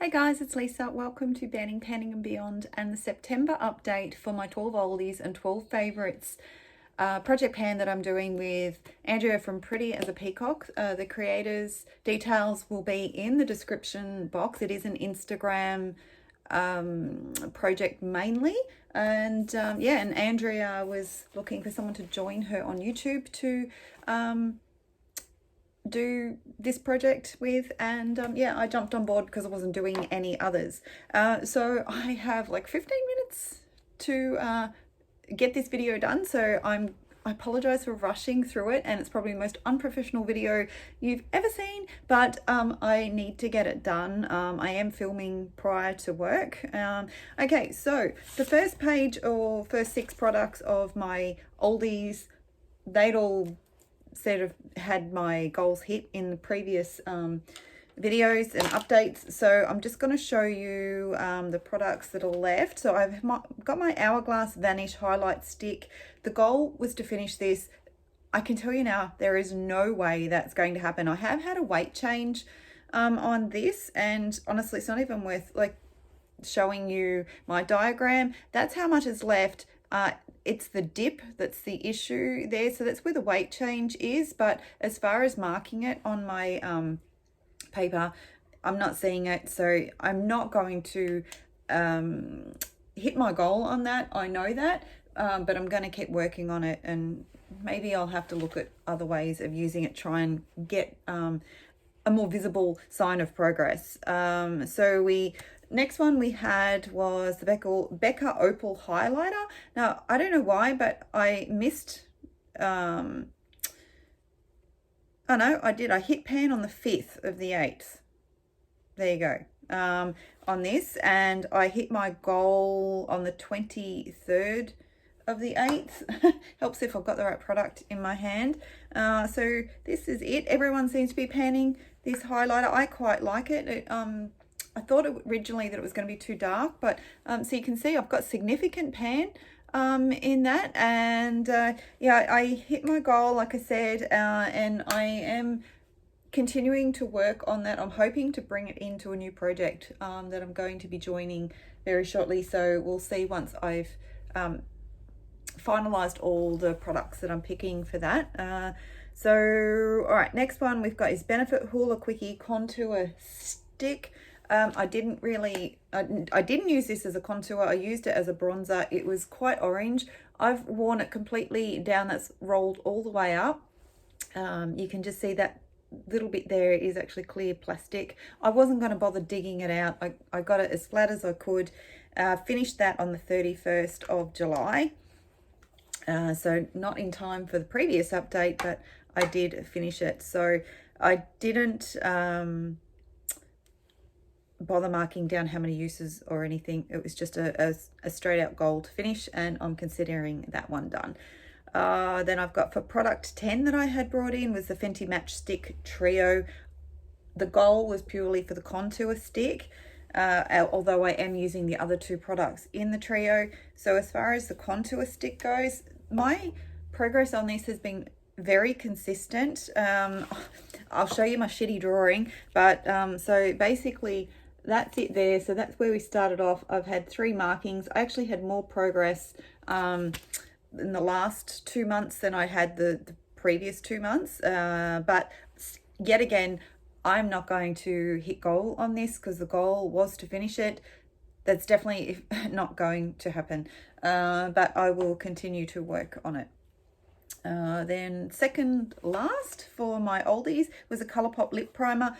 Hey guys, it's Lisa. Welcome to Banning, Panning and Beyond and the September update for my 12 oldies and 12 favourites project pan that I'm doing with Andrea from Pretty as a Peacock. The creators' details will be in the description box. It is an Instagram project mainly. And and Andrea was looking for someone to join her on YouTube to do this project with, and I jumped on board because I wasn't doing any others. So I have like 15 minutes to get this video done, so I apologize for rushing through it, and it's probably the most unprofessional video you've ever seen, but I need to get it done. I am filming prior to work. Okay, so the first page or first 6 products of my oldies, they'd all sort of had my goals hit in the previous videos and updates. So I'm just going to show you the products that are left. So I've got my Hourglass Vanish highlight stick. The goal was to finish this. I can tell you now, there is no way that's going to happen. I have had a weight change on this, and honestly, it's not even worth like showing you my diagram. That's how much is left. It's the dip that's the issue there, so that's where the weight change is. But as far as marking it on my paper, I'm not seeing it, so I'm not going to hit my goal on that. I know that, but I'm going to keep working on it, and maybe I'll have to look at other ways of using it, try and get a more visible sign of progress. Next one we had was the Becca Opal Highlighter. Now, I don't know why, but I missed, oh no, I did. I hit pan on the 5th of the 8th. There you go. On this, and I hit my goal on the 23rd of the 8th. Helps if I've got the right product in my hand. So this is it. Everyone seems to be panning this highlighter. I quite like it. I thought originally that it was going to be too dark, but so you can see I've got significant pan in that, and I hit my goal, like I said, and I am continuing to work on that. I'm hoping to bring it into a new project that I'm going to be joining very shortly, so we'll see once I've finalized all the products that I'm picking for that. So all right, next one we've got is Benefit Hoola Quickie Contour Stick. I didn't use this as a contour. I used it as a bronzer. It was quite orange. I've worn it completely down. That's rolled all the way up. You can just see that little bit there is actually clear plastic. I wasn't going to bother digging it out. I got it as flat as I could. Finished that on the 31st of July. So not in time for the previous update, but I did finish it. So I didn't bother marking down how many uses or anything. It was just a straight out goal to finish, and I'm considering that one done. Then I've got for product 10 that I had brought in was the Fenty Matchstick Trio. The goal was purely for the contour stick, although I am using the other 2 products in the trio. So as far as the contour stick goes, my progress on this has been very consistent. I'll show you my shitty drawing, but so basically that's it there. So that's where we started off. I've had 3 markings. I actually had more progress in the last 2 months than I had the previous 2 months, but yet again, I'm not going to hit goal on this because the goal was to finish it. That's definitely not going to happen, but I will continue to work on it. Then second last for my oldies was a Colourpop Lip Primer.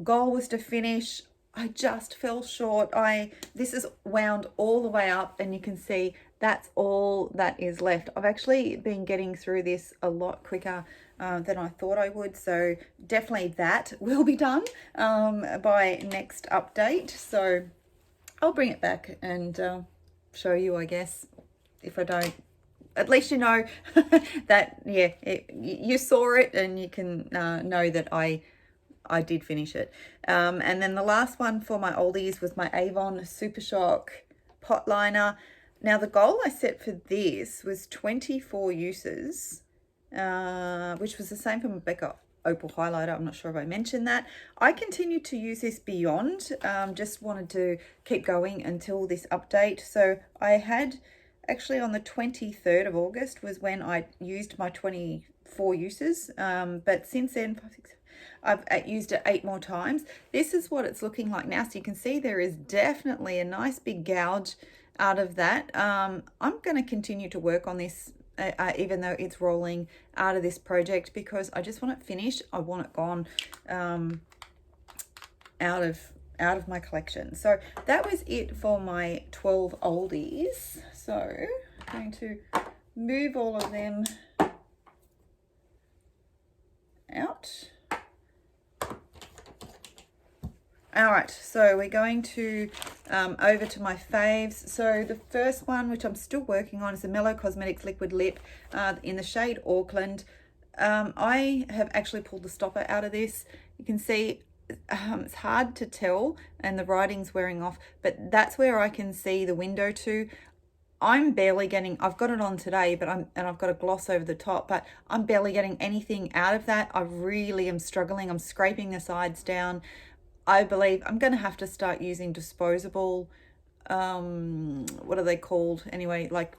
Goal was to finish. I just fell short. This is wound all the way up, and you can see that's all that is left. I've actually been getting through this a lot quicker than I thought I would, so definitely that will be done by next update. So I'll bring it back and show you, I guess. If I don't, at least you know that, yeah, you saw it, and you can know that I did finish it. And then the last one for my oldies was my Avon Super Shock Pot Liner. Now, the goal I set for this was 24 uses, which was the same for my Becca opal highlighter. I'm not sure if I mentioned that. I continued to use this beyond, just wanted to keep going until this update. So I had actually on the 23rd of August was when I used my 24 uses, but since then 5, 6, I've used it 8 more times. This is what it's looking like now. So you can see there is definitely a nice big gouge out of that. I'm going to continue to work on this even though it's rolling out of this project, because I just want it finished. I want it gone out of my collection. So that was it for my 12 oldies. So I'm going to move all of them out. All right, so we're going to over to my faves. So the first one, which I'm still working on, is the Mellow Cosmetics Liquid Lip in the shade Auckland. I have actually pulled the stopper out of this. You can see it's hard to tell and the writing's wearing off, but that's where I can see the window to. I'm barely getting, I've got it on today, but I've got a gloss over the top, but I'm barely getting anything out of that. I really am struggling. I'm scraping the sides down. I believe I'm going to have to start using disposable, what are they called? Anyway, like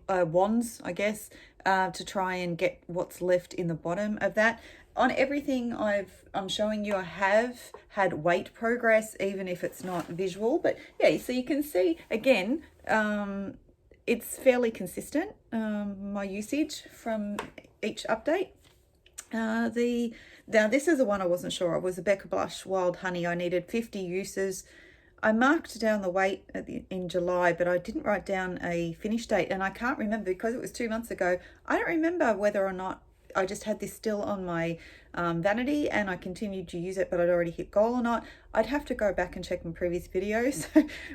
wands, I guess, to try and get what's left in the bottom of that. On everything I'm showing you, I have had weight progress, even if it's not visual. But yeah, so you can see, again, it's fairly consistent, my usage from each update. Now this is the one I wasn't sure of, was the Becca Blush Wild Honey. I needed 50 uses. I marked down the weight in July, but I didn't write down a finish date, and I can't remember because it was 2 months ago. I don't remember whether or not I just had this still on my vanity and I continued to use it, but I'd already hit goal or not. I'd have to go back and check my previous videos.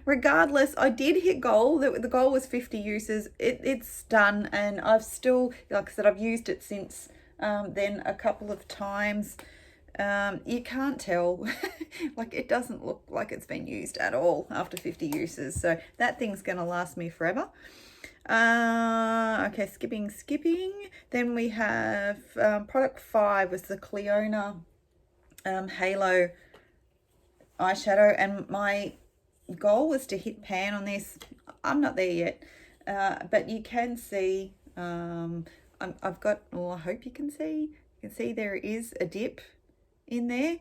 Regardless, I did hit goal. The goal was 50 uses. It's done, and I've still, like I said, I've used it since then a couple of times. You can't tell, like it doesn't look like it's been used at all after 50 uses. So that thing's going to last me forever. Okay, skipping. Then we have product 5 was the Cleona Halo eyeshadow, and my goal was to hit pan on this. I'm not there yet, but you can see I've got, well, I hope you can see there is a dip in there.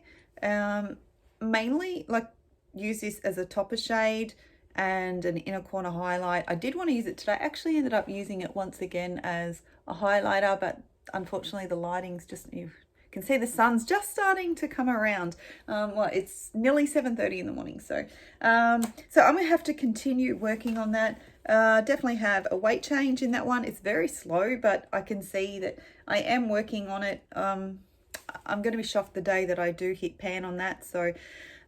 Mainly like use this as a topper shade and an inner corner highlight. I did want to use it today. I actually ended up using it once again as a highlighter, but unfortunately the lighting's just, you can see the sun's just starting to come around. Well, it's nearly 7:30 in the morning, so I'm gonna have to continue working on that. Definitely have a weight change in that one. It's very slow, but I can see that I am working on it. I'm going to be shocked the day that I do hit pan on that. So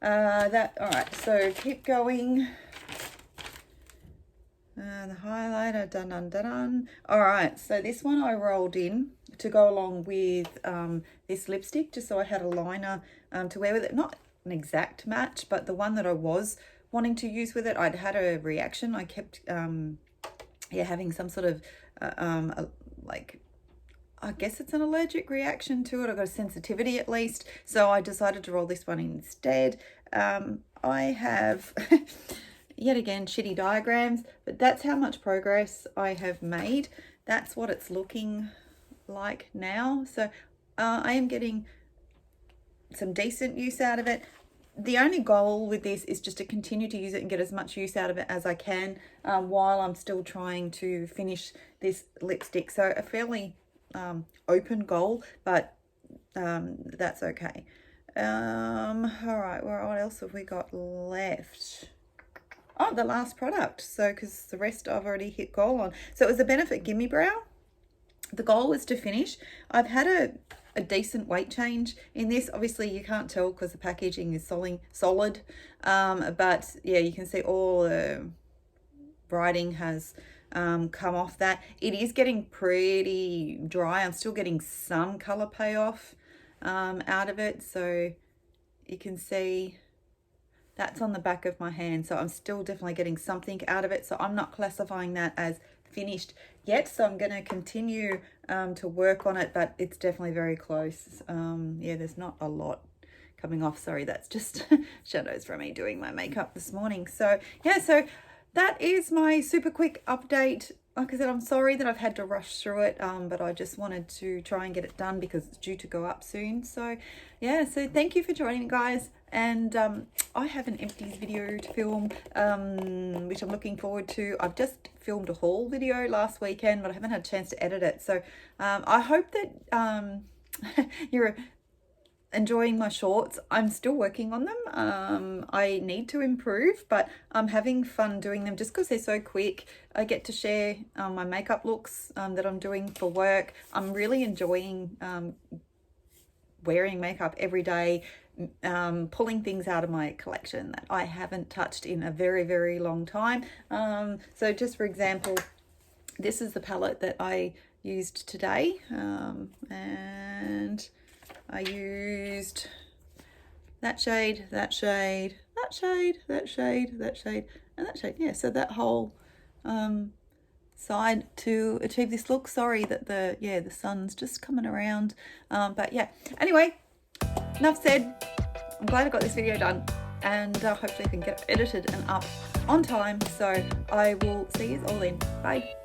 all right, so keep going. The highlighter, done. All right, so this one I rolled in to go along with this lipstick, just so I had a liner to wear with it. Not an exact match, but the one that I was wanting to use with it, I'd had a reaction. I kept having some sort of like, I guess it's an allergic reaction to it. I got a sensitivity at least, so I decided to roll this one instead. I have yet again shitty diagrams, but that's how much progress I have made. That's what it's looking like now. So I am getting some decent use out of it. The only goal with this is just to continue to use it and get as much use out of it as I can while I'm still trying to finish this lipstick. So a fairly open goal, but that's okay. All right, what else have we got left? Oh, the last product. So because the rest I've already hit goal on. So it was the Benefit Gimme Brow. The goal was to finish. I've had a decent weight change in this. Obviously you can't tell because the packaging is solid, but yeah, you can see all the writing has come off that. It is getting pretty dry. I'm still getting some color payoff out of it, so you can see that's on the back of my hand, so I'm still definitely getting something out of it. So I'm not classifying that as finished yet, so I'm going to continue to work on it, but it's definitely very close. Yeah, there's not a lot coming off. Sorry, that's just shadows from me doing my makeup this morning. So yeah, so that is my super quick update. Like I said, I'm sorry that I've had to rush through it, but I just wanted to try and get it done because it's due to go up soon. So yeah, so thank you for joining, guys. And I have an empties video to film, which I'm looking forward to. I've just filmed a haul video last weekend, but I haven't had a chance to edit it. So I hope that you're enjoying my shorts. I'm still working on them. I need to improve, but I'm having fun doing them just because they're so quick. I get to share my makeup looks that I'm doing for work. I'm really enjoying wearing makeup every day, pulling things out of my collection that I haven't touched in a very, very long time. So just for example, this is the palette that I used today, and I used that shade, that shade, that shade, that shade, that shade, and that shade. Yeah, so that whole side to achieve this look. Sorry that the sun's just coming around, but yeah, anyway, enough said. I'm glad I got this video done, and hopefully I can get it edited and up on time. So I will see you all then. Bye.